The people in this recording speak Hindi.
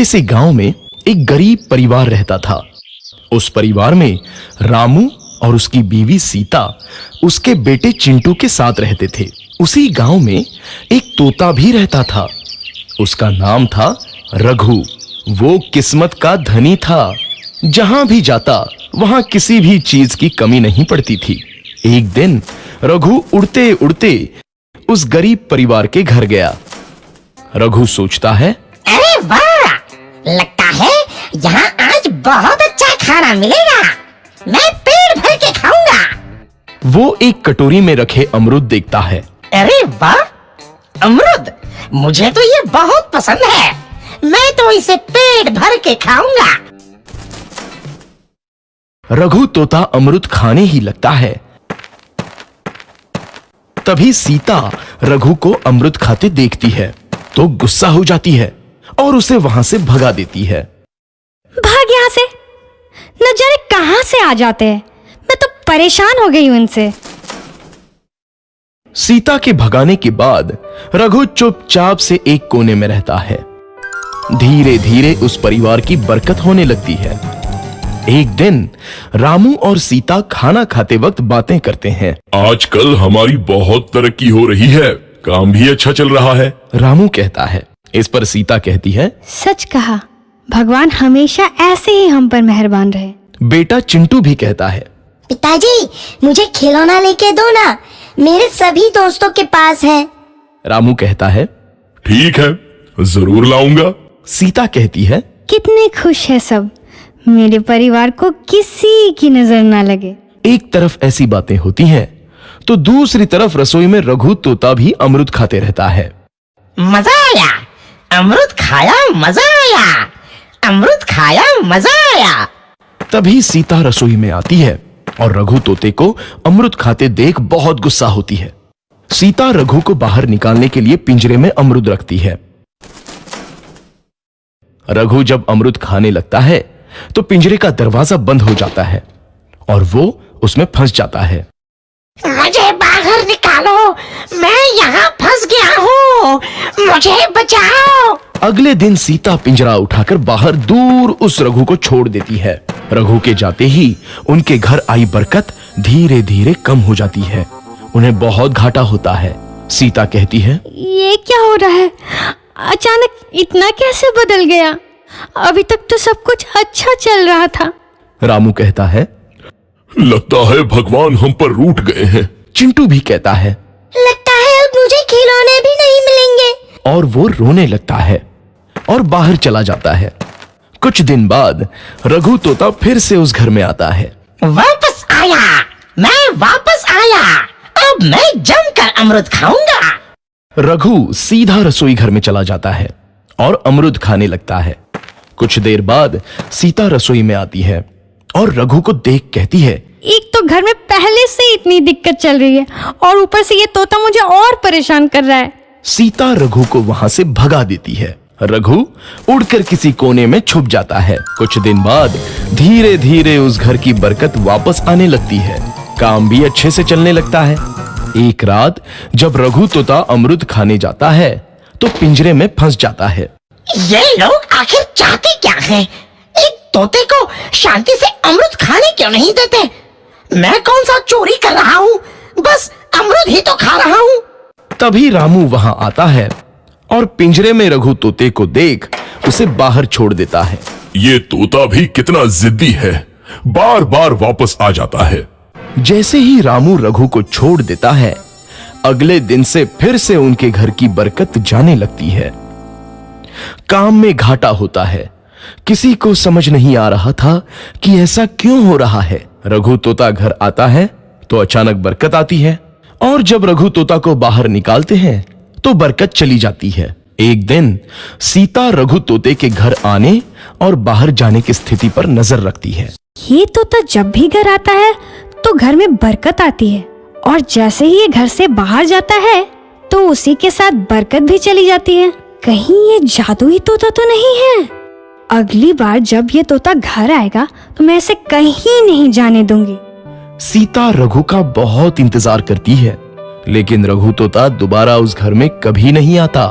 छोटे से गांव में एक गरीब परिवार रहता था। उस परिवार में रामू और उसकी बीवी सीता उसके बेटे चिंटू के साथ रहते थे। उसी गांव में एक तोता भी रहता था। उसका नाम था रघु। वो किस्मत का धनी था। जहां भी जाता वहां किसी भी चीज की कमी नहीं पड़ती थी। एक दिन रघु उड़ते उड़ते उस गरीब परिवार के घर गया। रघु सोचता है, अरे वाह, लगता है यहाँ आज बहुत अच्छा खाना मिलेगा। मैं पेट भर के खाऊंगा। वो एक कटोरी में रखे अमरूद देखता है। अरे वाह, अमरूद मुझे तो ये बहुत पसंद है। मैं तो इसे पेट भर के खाऊंगा। रघु तोता अमरूद खाने ही लगता है। तभी सीता रघु को अमरूद खाते देखती है तो गुस्सा हो जाती है और उसे वहां से भगा देती है। भाग यहाँ से, न जाने कहां से आ जाते हैं। मैं तो परेशान हो गई हूं इनसे। सीता के भगाने के बाद रघु चुपचाप से एक कोने में रहता है। धीरे धीरे उस परिवार की बरकत होने लगती है। एक दिन रामू और सीता खाना खाते वक्त बातें करते हैं। आजकल हमारी बहुत तरक्की हो रही है, काम भी अच्छा चल रहा है। रामू कहता है। इस पर सीता कहती है, सच कहा, भगवान हमेशा ऐसे ही हम पर मेहरबान रहे। बेटा चिंटू भी कहता है, पिताजी मुझे खिलौना लेके दो ना, मेरे सभी दोस्तों के पास है। रामू कहता है, ठीक है, जरूर लाऊंगा। सीता कहती है, कितने खुश है सब, मेरे परिवार को किसी की नजर ना लगे। एक तरफ ऐसी बातें होती हैं तो दूसरी तरफ रसोई में रघु तोता भी अमरूद खाते रहता है। मजा आया, अमरूद खाया, मजा आया, अमरूद खाया, मजा आया। तभी सीता रसोई में आती है और रघु तोते को अमरूद खाते देख बहुत गुस्सा होती है। सीता रघु को बाहर निकालने के लिए पिंजरे में अमरूद रखती है। रघु जब अमरूद खाने लगता है तो पिंजरे का दरवाजा बंद हो जाता है और वो उसमें फंस जाता है। मुझे बाहर निकालो, मैं यहाँ फंस गया हूँ, मुझे बचाओ। अगले दिन सीता पिंजरा उठाकर बाहर दूर उस रघु को छोड़ देती है। रघु के जाते ही उनके घर आई बरकत धीरे धीरे कम हो जाती है। उन्हें बहुत घाटा होता है। सीता कहती है, ये क्या हो रहा है, अचानक इतना कैसे बदल गया? अभी तक तो सब कुछ अच्छा चल रहा था। रामू कहता है, लगता है भगवान हम पर रूठ गए हैं। चिंटू भी कहता है, लगता है अब मुझे खिलौने भी नहीं मिलेंगे। और वो रोने लगता है और बाहर चला जाता है। कुछ दिन बाद रघु तोता फिर से उस घर में आता है। वापस आया, मैं वापस आया, अब मैं जमकर अमरूद खाऊंगा। रघु सीधा रसोई घर में चला जाता है और अमरूद खाने लगता है। कुछ देर बाद सीता रसोई में आती है और रघु को देख कहती है, एक तो घर में पहले से इतनी दिक्कत चल रही है और ऊपर से ये तोता मुझे और परेशान कर रहा है। सीता रघु को वहां से भगा देती है। रघु उड़कर किसी कोने में छुप जाता है। कुछ दिन बाद धीरे धीरे उस घर की बरकत वापस आने लगती है। काम भी अच्छे से चलने लगता है। एक रात जब रघु तोता अमरूद खाने जाता है तो पिंजरे में फंस जाता है। ये लोग आखिर चाहते क्या हैं? एक तोते को शांति से अमरूद खाने क्यों नहीं देते? मैं कौन सा चोरी कर रहा हूँ? बस अमरूद ही तो खा रहा हूँ। तभी रामू वहां आता है और पिंजरे में रघु तोते को देख उसे बाहर छोड़ देता है। ये तोता भी कितना जिद्दी है, बार बार वापस आ जाता है। जैसे ही रामू रघु को छोड़ देता है, अगले दिन से फिर से उनके घर की बरकत जाने लगती है। काम में घाटा होता है। किसी को समझ नहीं आ रहा था कि ऐसा क्यों हो रहा है। रघु तोता घर आता है तो अचानक बरकत आती है और जब रघु तोता को बाहर निकालते हैं तो बरकत चली जाती है। एक दिन सीता रघु तोते के घर आने और बाहर जाने की स्थिति पर नजर रखती है। ये तोता जब भी घर आता है तो घर में बरकत आती है और जैसे ही ये घर से बाहर जाता है तो उसी के साथ बरकत भी चली जाती है। कहीं ये जादुई तोता तो नहीं है? अगली बार जब ये तोता घर आएगा तो मैं इसे कहीं नहीं जाने दूंगी। सीता रघु का बहुत इंतजार करती है लेकिन रघु तोता दोबारा उस घर में कभी नहीं आता।